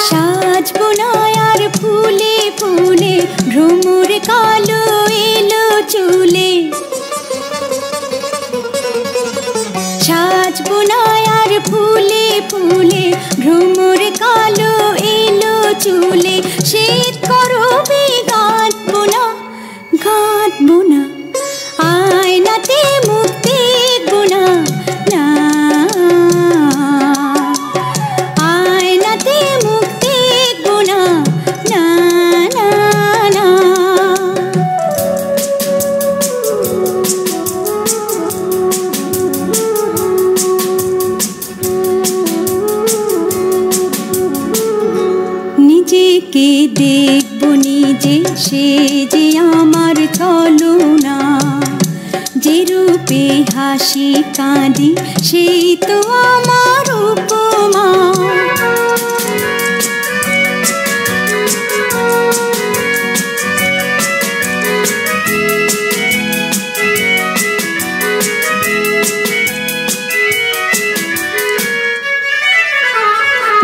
সাজবো না আর ফুলে ফুলে ভ্রমর কালো এলো চুলে সাজবো না আর ফুলে ফুলে ভ্রমর কালো এলো চুলে শীত করবে গাঁথবো না আয়নাতে মুখ দেখবো না আয়নাতে মুখ দেখবো না নিজেকে দেখবো নিজে সে যে আমার ছলনা যে রূপে হাসি কাঁদি সেই তো আমার উপমা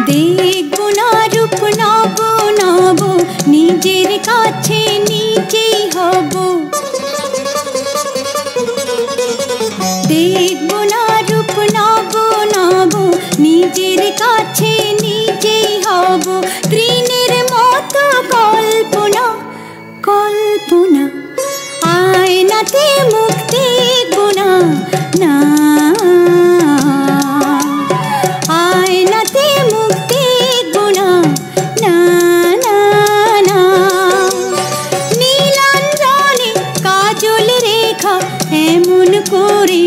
দেখবো না রূপ নব নব নিজের কাছে নিজেই হব দেখবো না রূপ নব নব নিজের কাছে নিজেই হব তৃণের মতো কল্পনা কল্পনা আয়নাতে মুখ দেখবো না আয়নাতে মুখ দেখবো না নীলাঞ্জনে কাজল রেখা এমন করে